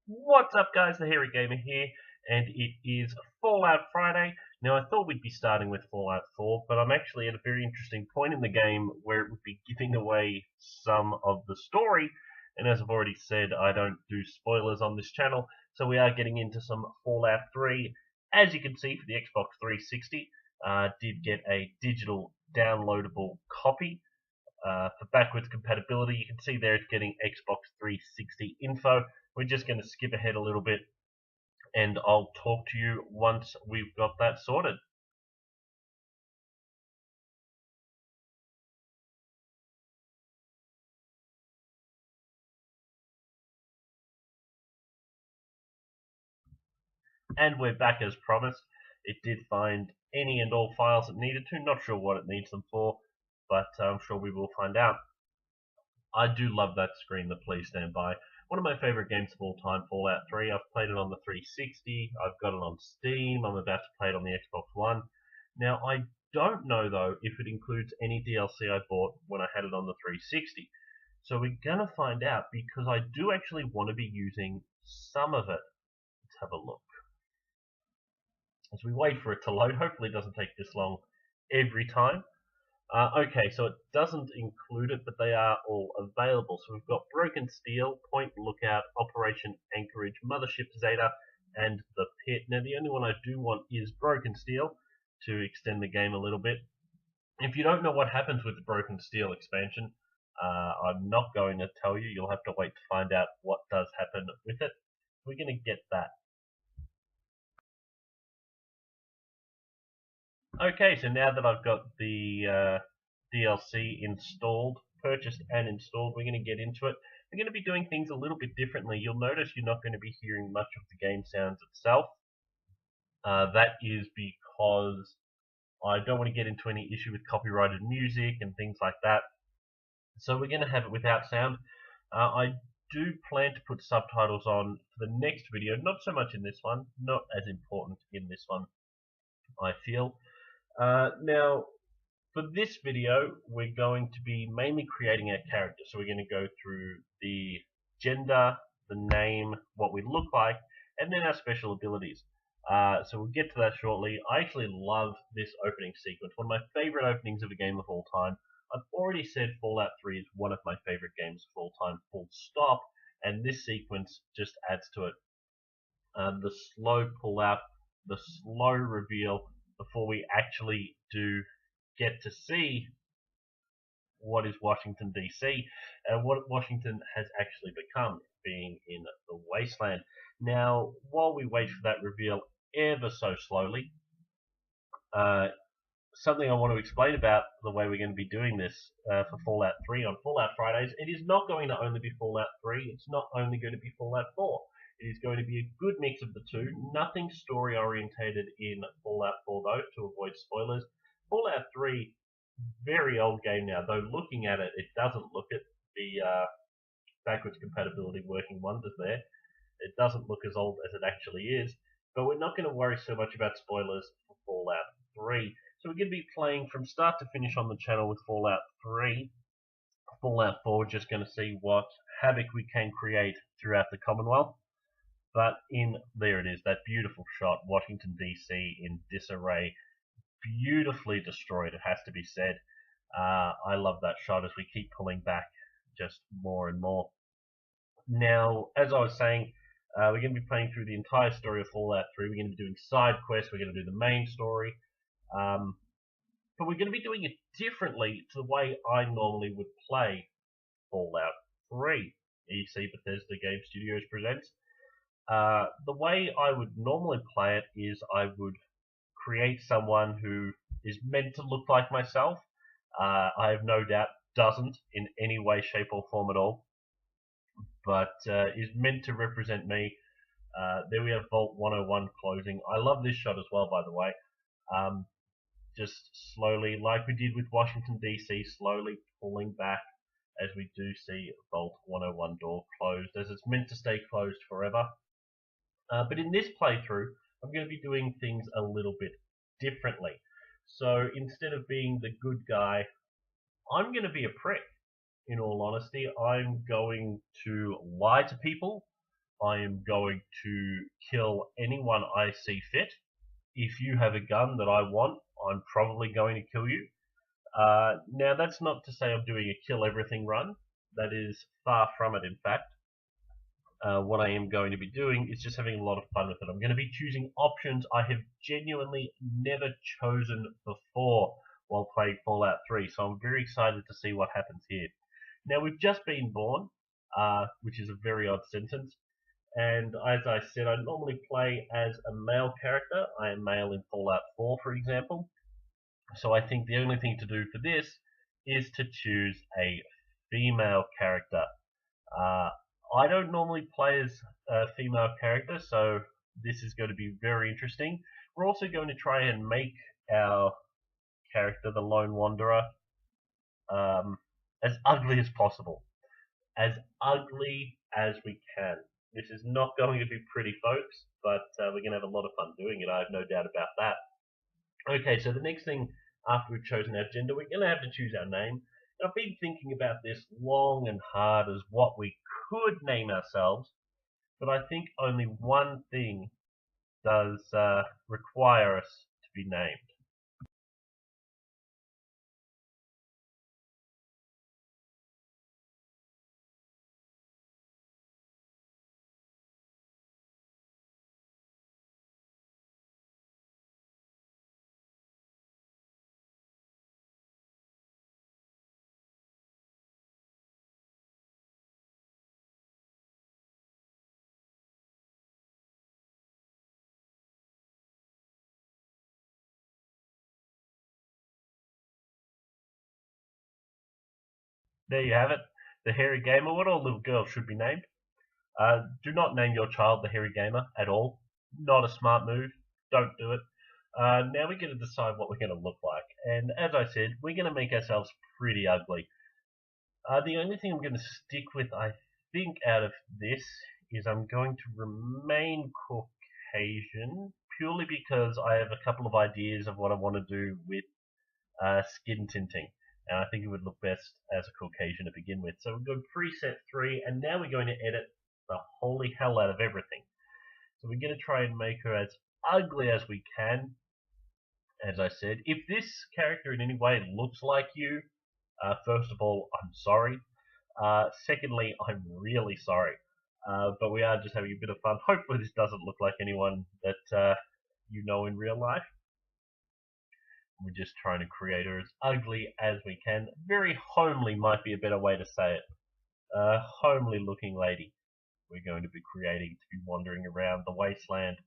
What's up, guys? The Hairy Gamer here, and it is Fallout Friday. Now, I thought we'd be starting with Fallout 4, but I'm actually at a very interesting point in the game where it would be giving away some of the story. And as I've already said, I don't do spoilers on this channel, so we are getting into some Fallout 3. As you can see, for the Xbox 360, did get a digital downloadable copy for backwards compatibility. You can see there it's getting Xbox 360 info. We're just going to skip ahead a little bit and I'll talk to you once we've got that sorted. And we're back as promised. It did find any and all files it needed to. Not sure what it needs them for, but I'm sure we will find out. I do love that screen, the Please Stand By. One of my favorite games of all time, Fallout 3. I've played it on the 360. I've got it on Steam. I'm about to play it on the Xbox One. Now, I don't know, though, if it includes any DLC I bought when I had it on the 360. So we're going to find out because I do actually want to be using some of it. Let's have a look. As we wait for it to load, hopefully it doesn't take this long every time. Okay, so it doesn't include it, but they are all available. So we've got Broken Steel, Point Lookout, Operation Anchorage, Mothership Zeta, and The Pit. Now, the only one I do want is Broken Steel to extend the game a little bit. If you don't know what happens with the Broken Steel expansion, I'm not going to tell you. You'll have to wait to find out what does happen with it. We're going to get that. Okay, so now that I've got the DLC installed, purchased and installed, we're going to get into it. We're going to be doing things a little bit differently. You'll notice you're not going to be hearing much of the game sounds itself. That is because I don't want to get into any issue with copyrighted music and things like that. So we're going to have it without sound. I do plan to put subtitles on for the next video, not so much in this one, not as important in this one, I feel. Now, for this video, we're going to be mainly creating our character. So we're going to go through the gender, the name, what we look like, and then our special abilities. So we'll get to that shortly. I actually love this opening sequence. One of my favorite openings of a game of all time. I've already said Fallout 3 is one of my favorite games of all time, full stop, and this sequence just adds to it. The slow pull out, the slow reveal before we actually do get to see what is Washington DC and what Washington has actually become, being in the wasteland. Now, while we wait for that reveal ever so slowly, uh, something I want to explain about the way we're going to be doing this for Fallout 3 on Fallout Fridays. It is not going to only be Fallout 3. It's not only going to be Fallout 4. It is going to be a good mix of the two. Nothing story orientated in Fallout 4 though, to avoid spoilers. Fallout 3, very old game now, though looking at it, it doesn't look at the backwards compatibility working wonders there. It doesn't look as old as it actually is. But we're not going to worry so much about spoilers for Fallout 3. So we're going to be playing from start to finish on the channel with Fallout 3. Fallout 4, we're just going to see what havoc we can create throughout the Commonwealth. But there it is, that beautiful shot, Washington DC in disarray, beautifully destroyed, it has to be said. I love that shot as we keep pulling back just more and more. Now, as I was saying, we're going to be playing through the entire story of Fallout 3. We're going to be doing side quests. We're going to do the main story. Um, but we're going to be doing it differently to the way I normally would play Fallout 3. EC Bethesda Game Studios presents. The way I would normally play it is I would create someone who is meant to look like myself. I have no doubt doesn't in any way, shape, or form at all, but is meant to represent me. There we have Vault 101 closing. I love this shot as well, by the way. Just slowly, like we did with Washington DC, slowly pulling back as we do see Vault 101 door closed, as it's meant to stay closed forever. But in this playthrough, I'm going to be doing things a little bit differently. So instead of being the good guy, I'm going to be a prick. In all honesty, I'm going to lie to people. I am going to kill anyone I see fit. If you have a gun that I want, I'm probably going to kill you. Now, that's not to say I'm doing a kill everything run. That is far from it, in fact. What I am going to be doing is just having a lot of fun with it. I'm going to be choosing options I have genuinely never chosen before while playing Fallout 3, so I'm very excited to see what happens here. Now, we've just been born, which is a very odd sentence, and as I said, I normally play as a male character. I am male in Fallout 4, for example, so I think the only thing to do for this is to choose a female character. Uh, I don't normally play as a female character, so this is going to be very interesting. We're also going to try and make our character, the Lone Wanderer, as ugly as possible. As ugly as we can. This is not going to be pretty, folks, but we're going to have a lot of fun doing it. I have no doubt about that. Okay, so the next thing after we've chosen our gender, we're going to have to choose our name. And I've been thinking about this long and hard as what we could name ourselves, but I think only one thing does require us to be named. There you have it, the Hairy Gamer, what all little girls should be named. Do not name your child the Hairy Gamer at all. Not a smart move. Don't do it. Now we're going to decide what we're going to look like. And as I said, we're going to make ourselves pretty ugly. The only thing I'm going to stick with, I think, out of this is I'm going to remain Caucasian, purely because I have a couple of ideas of what I want to do with skin tinting. And I think it would look best as a Caucasian to begin with. So we'll go preset 3, and now we're going to edit the holy hell out of everything. So we're going to try and make her as ugly as we can. As I said, if this character in any way looks like you, first of all, I'm sorry. Secondly, I'm really sorry. But we are just having a bit of fun. Hopefully this doesn't look like anyone that you know in real life. We're just trying to create her as ugly as we can. Very homely might be a better way to say it. Homely looking lady we're going to be creating to be wandering around the wasteland.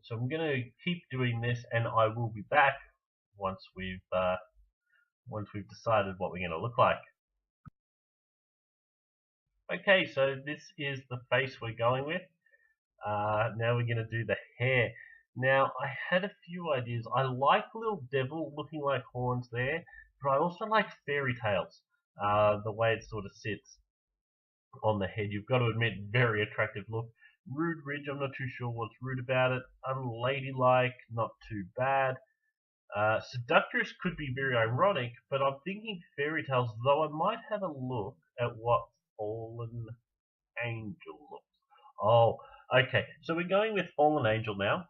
So I'm going to keep doing this, and I will be back once we've decided what we're going to look like. Okay, so this is the face we're going with. Now we're going to do the hair. Now, I had a few ideas. I like Little Devil looking like horns there, but I also like Fairy Tales, the way it sort of sits on the head. You've got to admit, very attractive look. Rude Ridge, I'm not too sure what's rude about it. Unladylike, not too bad. Seductress could be very ironic, but I'm thinking Fairy Tales, though I might have a look at what Fallen Angel looks. Oh, okay. So we're going with Fallen Angel now.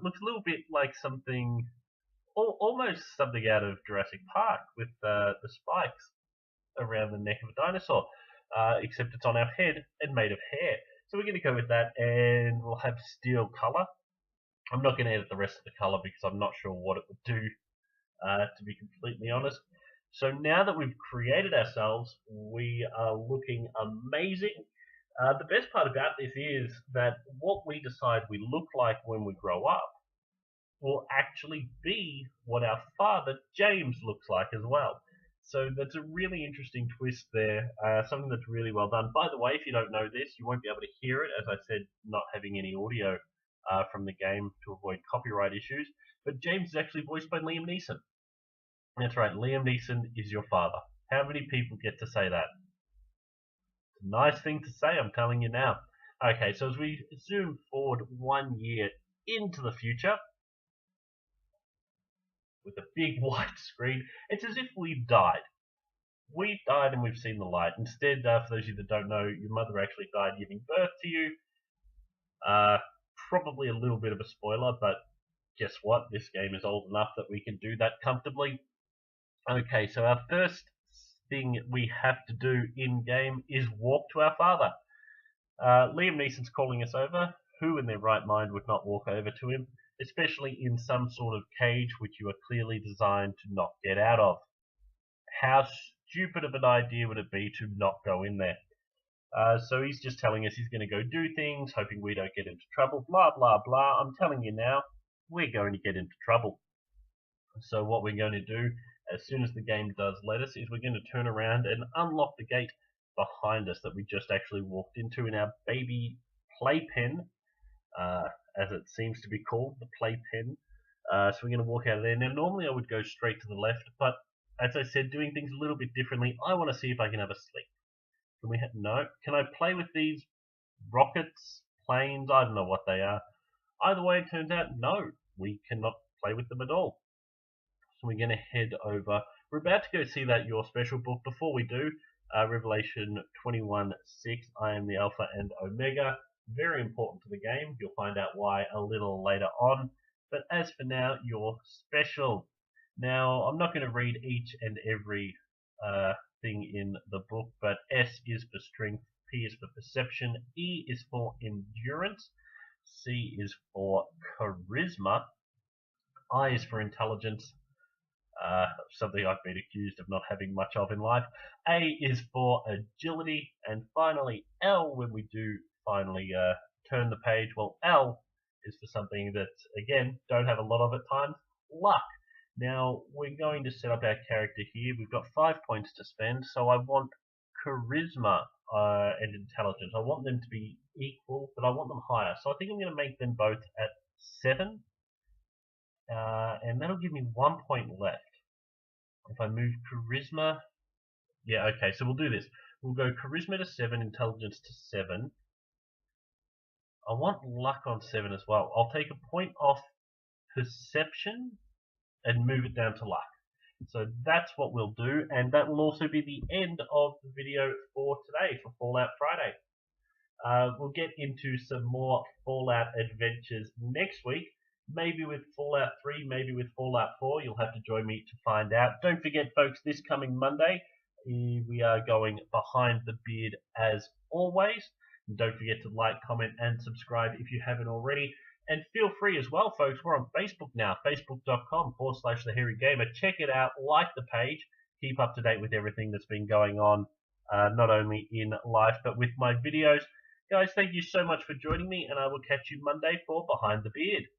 Looks a little bit like something, almost something out of Jurassic Park with the spikes around the neck of a dinosaur, except it's on our head and made of hair. So we're going to go with that, and we'll have steel color. I'm not going to edit the rest of the color because I'm not sure what it would do, to be completely honest. So now that we've created ourselves, we are looking amazing. The best part about this is that what we decide we look like when we grow up will actually be what our father James looks like as well. So that's a really interesting twist there, something that's really well done. By the way, if you don't know this, you won't be able to hear it, as I said, not having any audio from the game to avoid copyright issues. But James is actually voiced by Liam Neeson. That's right, Liam Neeson is your father. How many people get to say that? It's a nice thing to say, I'm telling you now. Okay, so as we zoom forward 1 year into the future, with a big white screen, it's as if we've died. we've died and we've seen the light. Instead, for those of you that don't know, your mother actually died giving birth to you. Probably a little bit of a spoiler, but guess what? This game is old enough that we can do that comfortably. Okay, so our first thing we have to do in-game is walk to our father. Liam Neeson's calling us over. Who in their right mind would not walk over to him, especially in some sort of cage which you are clearly designed to not get out of? How stupid of an idea would it be to not go in there? So he's just telling us he's going to go do things, hoping we don't get into trouble, blah, blah, blah. I'm telling you now, we're going to get into trouble. So what we're going to do, as soon as the game does let us, is we're going to turn around and unlock the gate behind us that we just actually walked into in our baby playpen, as it seems to be called, the playpen. So we're going to walk out of there. Now, normally I would go straight to the left, but as I said, doing things a little bit differently, I want to see if I can have a sleep. Can we no? Can I play with these rockets, planes? I don't know what they are. Either way, it turns out, no, we cannot play with them at all. So we're going to head over. We're about to go see that Your Special book. Before we do, Revelation 21:6, I am the Alpha and Omega. Very important to the game. You'll find out why a little later on. But as for now, Your Special. Now, I'm not going to read each and every thing in the book, but S is for strength, P is for perception, E is for endurance, C is for charisma, I is for intelligence, something I've been accused of not having much of in life, A is for agility, and finally L, when we do finally turn the page, well, L is for something that, again, don't have a lot of at times, luck. Now, we're going to set up our character here. We've got 5 points to spend, so I want charisma and intelligence. I want them to be equal, but I want them higher. So I think I'm going to make them both at 7, and that'll give me 1 point left. If I move charisma, yeah, okay, so we'll do this. We'll go charisma to 7, intelligence to 7. I want luck on 7 as well. I'll take a point off perception and move it down to luck. So that's what we'll do, and that will also be the end of the video for today, for Fallout Friday. We'll get into some more Fallout adventures next week, maybe with Fallout 3, maybe with Fallout 4. You'll have to join me to find out. Don't forget, folks, this coming Monday, we are going Behind the Beard as always. And don't forget to like, comment, and subscribe if you haven't already. And feel free as well, folks, we're on Facebook now, facebook.com/TheHairyGamer. Check it out, like the page, keep up to date with everything that's been going on, not only in life, but with my videos. Guys, thank you so much for joining me, and I will catch you Monday for Behind the Beard.